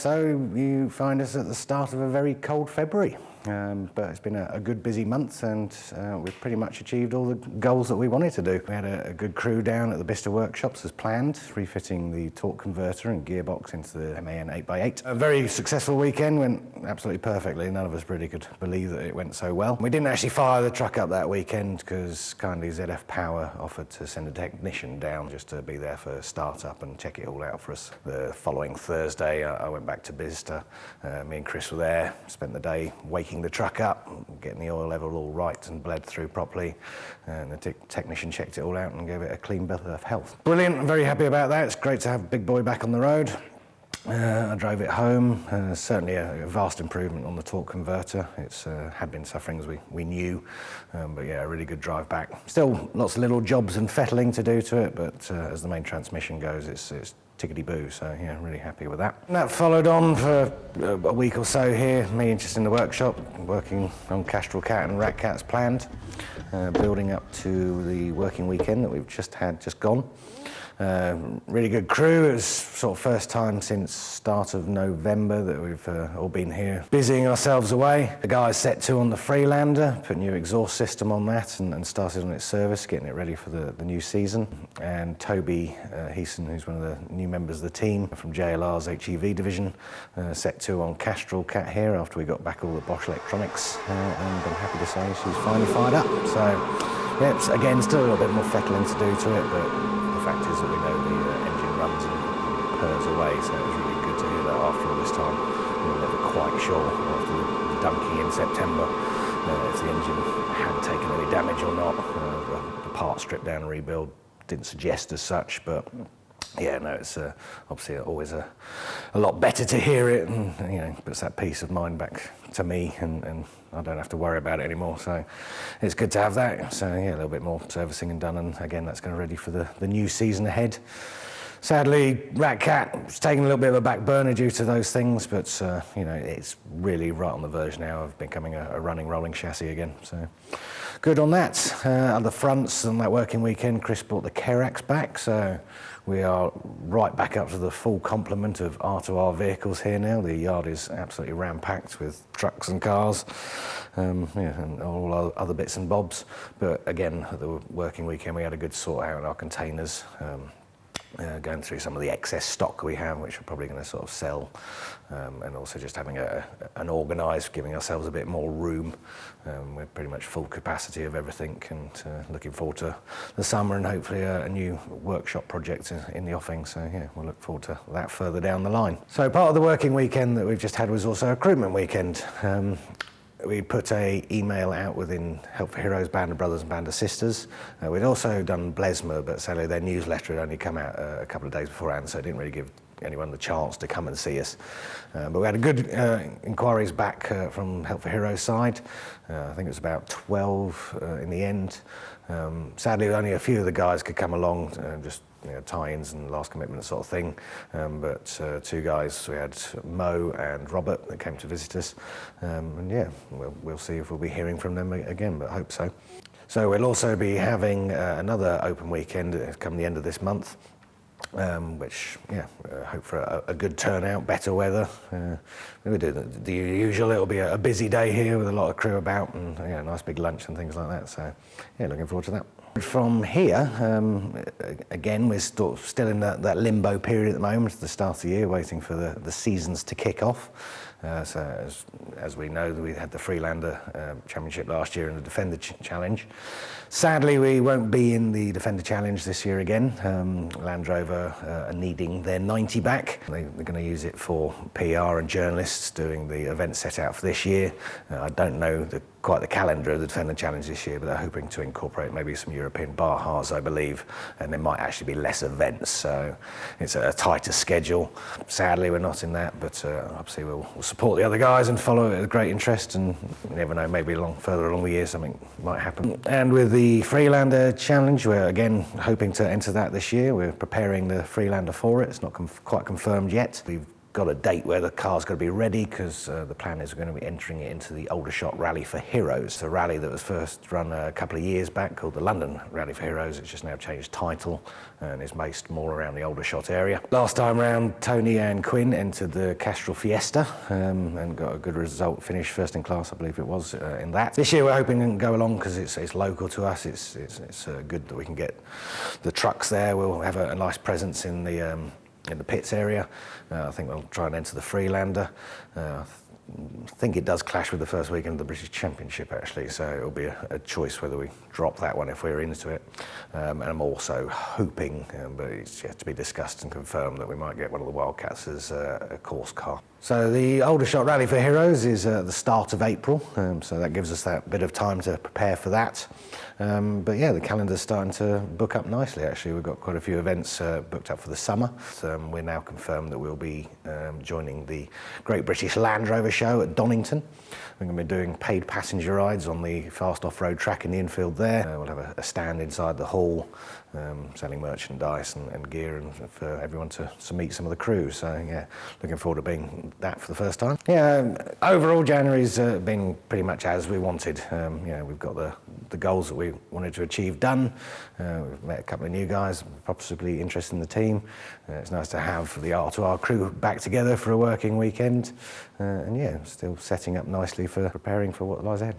So you find us at the start of a very cold February. But it's been a good busy month, and we've pretty much achieved all the goals that we wanted to do. We had a good crew down at the Bicester workshops as planned, refitting the torque converter and gearbox into the MAN 8x8. A very successful weekend, went absolutely perfectly. None of us really could believe that it went so well. We didn't actually fire the truck up that weekend because kindly ZF Power offered to send a technician down just to be there for start-up and check it all out for us. The following Thursday, I went back to Bicester. Me and Chris were there, spent the day waking the truck up, getting the oil level all right and bled through properly, and the technician checked it all out and gave it a clean bill of health. Brilliant, I'm very happy about that. It's great to have Big Boy back on the road. I drove it home, certainly a vast improvement on the torque converter. It's had been suffering as we knew, but yeah, a really good drive back. Still lots of little jobs and fettling to do to it, but as the main transmission goes, it's tickety-boo, so yeah, really happy with that. And that followed on for a week or so here, me just in the workshop, working on Castrol Cat and Rat Cat as planned, building up to the working weekend that we've just gone. Really good crew. It was sort of first time since start of November that we've all been here busying ourselves away. The guys set to on the Freelander, put a new exhaust system on that and started on its service, getting it ready for the new season. And Toby Heeson, who's one of the new members of the team from JLR's HEV division, set to on Castrol Cat here after we got back all the Bosch electronics, and I'm happy to say she's finally fired up. So yeah, again, still a little bit more fettling to do to it, but the fact is that we know the engine runs and purrs away, so it was really good to hear that after all this time. We were never quite sure after the dunking in September if the engine had taken any damage or not. The part strip down and rebuild didn't suggest as such, but yeah, no, it's obviously always a lot better to hear it, and you know, puts that peace of mind back to me, and I don't have to worry about it anymore. So it's good to have that. So yeah, a little bit more servicing and done, and again, that's going to ready for the new season ahead. Sadly, Rat Cat was taking a little bit of a back burner due to those things, but you know, it's really right on the verge now of becoming a running rolling chassis again. So good on that. On the fronts on that working weekend, Chris brought the Kerax back, so we are right back up to the full complement of R2R vehicles here now. The yard is absolutely ram-packed with trucks and cars, yeah, and all other bits and bobs. But again, at the working weekend, we had a good sort out in our containers. Going through some of the excess stock we have, which we're probably going to sort of sell, and also just having an organised, giving ourselves a bit more room. We're pretty much full capacity of everything, and looking forward to the summer and hopefully a new workshop project in the offing. So yeah, we'll look forward to that further down the line. So part of the working weekend that we've just had was also a recruitment weekend. We put an email out within Help for Heroes, Band of Brothers and Band of Sisters. We'd also done Blesma, but sadly their newsletter had only come out a couple of days beforehand, so it didn't really give anyone the chance to come and see us. But we had a good inquiries back from Help for Heroes side. I think it was about 12 in the end. Sadly, only a few of the guys could come along, just tie-ins and last commitment sort of thing, but two guys, we had Mo and Robert that came to visit us, and yeah, we'll see if we'll be hearing from them again, but I hope so. So we'll also be having another open weekend come the end of this month, which, yeah, hope for a good turnout, better weather. We do the usual. It'll be a busy day here with a lot of crew about, and yeah, a nice big lunch and things like that, so yeah, looking forward to that. From here, again, we're still in that limbo period at the moment, at the start of the year, waiting for the seasons to kick off. So as we know, we had the Freelander Championship last year and the Defender Challenge. Sadly, we won't be in the Defender Challenge this year again. Land Rover are needing their 90 back. They're going to use it for PR and journalists doing the event set out for this year. I don't know quite the calendar of the Defender Challenge this year, but they're hoping to incorporate maybe some European Bahas, I believe, and there might actually be less events, so it's a tighter schedule. Sadly, we're not in that, but obviously we'll support the other guys and follow it with great interest, and you never know, maybe further along the year something might happen. And with the Freelander Challenge, we're again hoping to enter that this year. We're preparing the Freelander for it. It's not quite confirmed yet. We've got a date where the car's got to be ready because the plan is we're going to be entering it into the Aldershot Rally for Heroes, a rally that was first run a couple of years back called the London Rally for Heroes. It's just now changed title and is based more around the Aldershot area. Last time round, Tony and Quinn entered the Castrol Fiesta and got a good result, finished first in class, I believe it was, in that. This year we're hoping to go along because it's local to us. It's good that we can get the trucks there. We'll have a nice presence in the pits area. I think we'll try and enter the Freelander. I think it does clash with the first weekend of the British Championship, actually, so it'll be a choice whether we drop that one if we're into it. And I'm also hoping, but it's yet to be discussed and confirmed, that we might get one of the Wildcats as a course car. So the Aldershot Rally for Heroes is the start of April, so that gives us that bit of time to prepare for that. But yeah, the calendar's starting to book up nicely, actually. We've got quite a few events booked up for the summer. We're now confirmed that we'll be joining the Great British Land Rover Show at Donington. We're going to be doing paid passenger rides on the fast off-road track in the infield there. We'll have a stand inside the hall, selling merchandise and gear, and for everyone to meet some of the crew. So yeah, looking forward to being that for the first time. Yeah, overall January's been pretty much as we wanted. We've got the goals that we wanted to achieve done. We've met a couple of new guys, possibly interested in the team. It's nice to have the R2R crew back together for a working weekend. And yeah, still setting up nicely for preparing for what lies ahead.